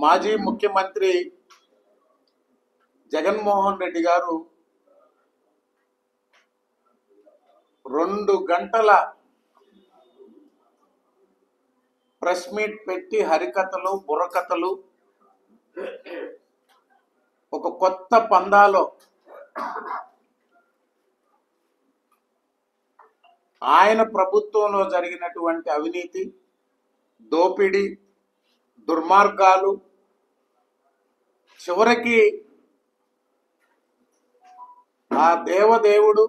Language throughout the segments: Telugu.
మాజీ ముఖ్యమంత్రి జగన్మోహన్ రెడ్డి గారు 2 గంటల ప్రెస్ మీట్ పెట్టి హరికథలు బుర్రకథలు ఒక కొత్త పందాలో ఆయన ప్రభుత్వంలో జరిగినటువంటి అవినీతి, దోపిడీ, దుర్మార్గాలు, చివరికి ఆ దేవదేవుడు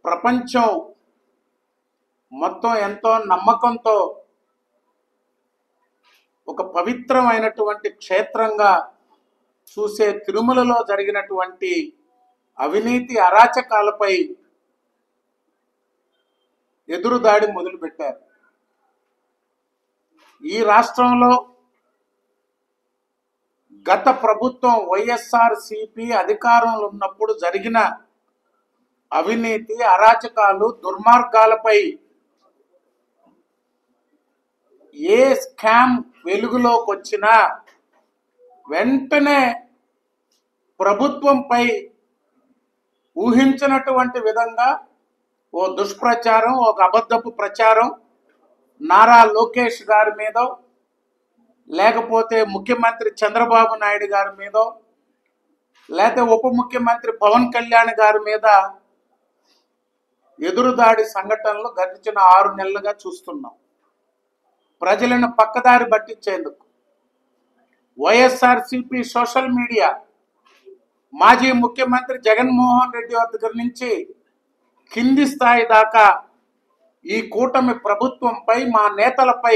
ప్రపంచం మొత్తం ఎంతో నమ్మకంతో ఒక పవిత్రమైనటువంటి క్షేత్రంగా చూసే తిరుమలలో జరిగినటువంటి అవినీతి అరాచకాలపై ఎదురుదాడి మొదలుపెట్టారు. ఈ రాష్ట్రంలో గత ప్రభుత్వం వైఎస్ఆర్సీపీ అధికారంలో ఉన్నప్పుడు జరిగిన అవినీతి, అరాచకాలు, దుర్మార్గాలపై ఏ స్కామ్ వెలుగులోకి వచ్చినా వెంటనే ప్రభుత్వంపై ఊహించినటువంటి విధంగా ఓ దుష్ప్రచారం, ఒక అబద్ధపు ప్రచారం నారా లోకేష్ గారి మీద, లేకపోతే ముఖ్యమంత్రి చంద్రబాబు నాయుడు గారి మీద, లేకపోతే ఉప ముఖ్యమంత్రి పవన్ కళ్యాణ్ గారి మీద ఎదురుదాడి సంఘటనలు గడిచిన 6 నెలలుగా చూస్తున్నాం. ప్రజలను పక్కదారి పట్టించేందుకు వైఎస్ఆర్సీపీ సోషల్ మీడియా మాజీ ముఖ్యమంత్రి జగన్మోహన్ రెడ్డి దగ్గర నుంచి కింది స్థాయి దాకా ఈ కూటమి ప్రభుత్వంపై, మా నేతలపై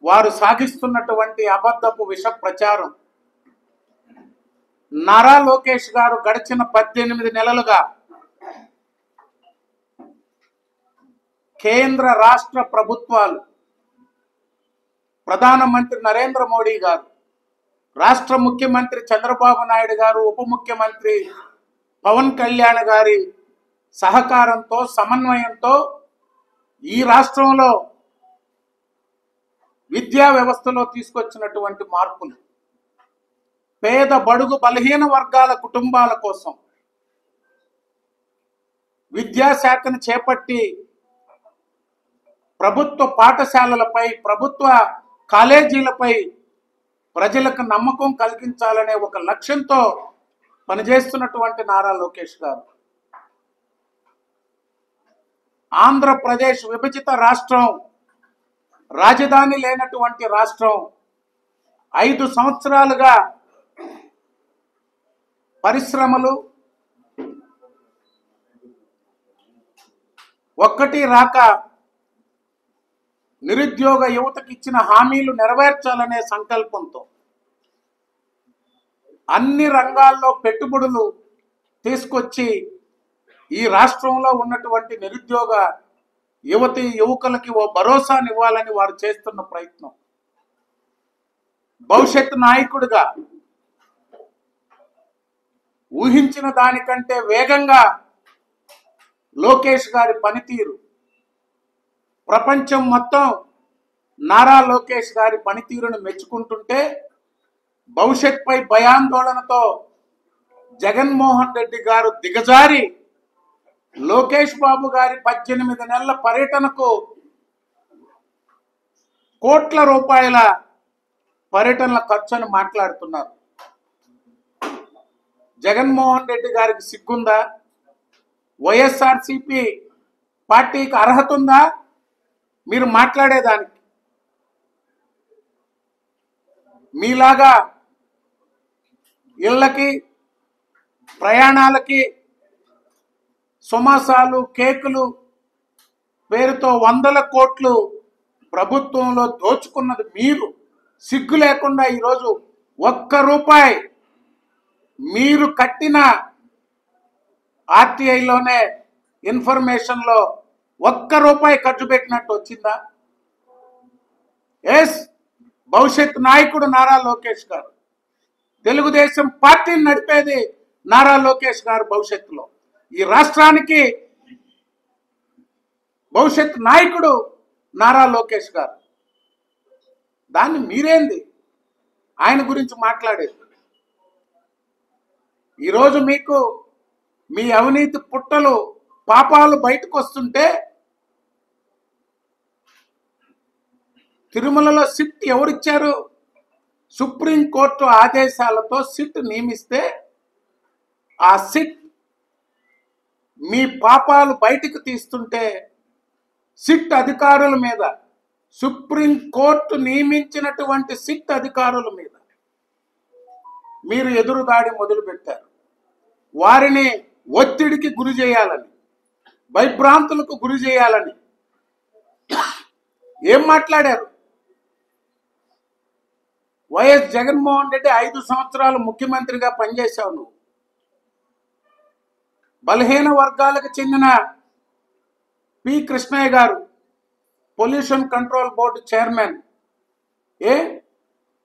వారు సాగిస్తున్నటువంటి అబద్ధపు విష ప్రచారం. నారా లోకేష్ గారు గడిచిన 18 నెలలుగా కేంద్ర రాష్ట్ర ప్రభుత్వాలు, ప్రధానమంత్రి నరేంద్ర మోడీ గారు, రాష్ట్ర ముఖ్యమంత్రి చంద్రబాబు నాయుడు గారు, ఉప ముఖ్యమంత్రి పవన్ కళ్యాణ్ గారి సహకారంతో, సమన్వయంతో ఈ రాష్ట్రంలో విద్యా వ్యవస్థలో తీసుకొచ్చినటువంటి మార్పులు, పేద బడుగు బలహీన వర్గాల కుటుంబాల కోసం విద్యాశాఖను చేపట్టి ప్రభుత్వ పాఠశాలలపై, ప్రభుత్వ కాలేజీలపై ప్రజలకు నమ్మకం కలిగించాలనే ఒక లక్ష్యంతో పనిచేస్తున్నటువంటి నారా లోకేష్ గారు ఆంధ్రప్రదేశ్ విభజిత రాష్ట్రం, రాజధాని లేనటువంటి రాష్ట్రం, 5 సంవత్సరాలుగా పరిశ్రమలు ఒక్కటి రాక నిరుద్యోగ యువతకు ఇచ్చిన హామీలు నెరవేర్చాలనే సంకల్పంతో అన్ని రంగాల్లో పెట్టుబడులు తీసుకొచ్చి ఈ రాష్ట్రంలో ఉన్నటువంటి నిరుద్యోగ యువతి యువకులకి ఓ భరోసానివ్వాలని వారు చేస్తున్న ప్రయత్నం. భవిష్యత్ నాయకుడిగా ఊహించిన దానికంటే వేగంగా లోకేష్ గారి పనితీరు, ప్రపంచం మొత్తం నారా లోకేష్ గారి పనితీరును మెచ్చుకుంటుంటే భవిష్యత్పై భయాందోళనతో జగన్మోహన్ రెడ్డి గారు దిగజారి లోకేష్ బాబు గారి 18 నెలల పర్యటనకు కోట్ల రూపాయల పర్యటనల ఖర్చు అని మాట్లాడుతున్నారు. జగన్మోహన్ రెడ్డి గారికి సిగ్గుందా? వైఎస్ఆర్సీపీ పార్టీకి అర్హత ఉందా మీరు మాట్లాడేదానికి? మీలాగా ఇళ్ళకి, ప్రయాణాలకి, సుమాసాలు, కేకులు పేరుతో 100 కోట్లు ప్రభుత్వంలో దోచుకున్నది మీరు. సిగ్గు లేకుండా ఈరోజు 1 రూపాయి మీరు కట్టిన ఆర్టీఐలోనే ఇన్ఫర్మేషన్లో 1 రూపాయి ఖర్చు పెట్టినట్టు వచ్చిందా? ఎస్, భవిష్యత్ నాయకుడు నారా లోకేష్ గారు, తెలుగుదేశం పార్టీని నడిపేది నారా లోకేష్ గారు. భవిష్యత్తులో ఈ రాష్ట్రానికి భవిష్యత్ నాయకుడు నారా లోకేష్ గారు. దాన్ని మీరేంది ఆయన గురించి మాట్లాడేది? ఈరోజు మీకు మీ అవినీతి పుట్టలు పాపాలు బయటకు వస్తుంటే తిరుమలలో సిట్ ఎవరిచ్చారు? సుప్రీంకోర్టు ఆదేశాలతో సిట్ నియమిస్తే ఆ సిట్ మీ పాపాలు బయటకు తీస్తుంటే సిట్ అధికారుల మీద, సుప్రీంకోర్టు నియమించినటువంటి సిట్ అధికారుల మీద మీరు ఎదురుదాడి మొదలుపెట్టారు. వారిని ఒత్తిడికి గురి చేయాలని, భయభ్రాంతులకు గురి చేయాలని ఏం మాట్లాడారు? వైఎస్ జగన్మోహన్ రెడ్డి 5 సంవత్సరాలు ముఖ్యమంత్రిగా పనిచేశావు నువ్వు. బలహీన వర్గాలకు చెందిన పి కృష్ణయ్య గారు pollution control board chairman.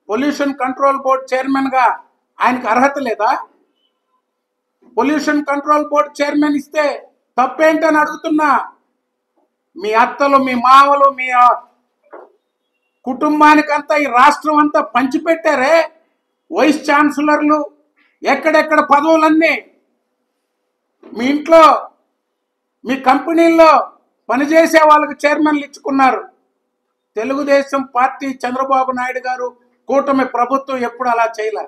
Pollution control board chairman గా ఆయనకు అర్హత లేదా? పొల్యూషన్ కంట్రోల్ బోర్డు చైర్మన్ ఇస్తే తప్పేంటని అడుగుతున్నా. మీ అత్తలు, మీ మామలు, మీ కుటుంబానికంతా ఈ రాష్ట్రం అంతా పంచిపెట్టారే వైస్ ఛాన్సలర్లు, ఎక్కడెక్కడ పదవులన్నీ మీ ఇంట్లో, మీ కంపెనీల్లో పనిచేసే వాళ్ళకి చైర్మన్లు ఇచ్చుకున్నారు. తెలుగుదేశం పార్టీ, చంద్రబాబు నాయుడు గారు, కూటమి ప్రభుత్వం ఎప్పుడు అలా చేయలే.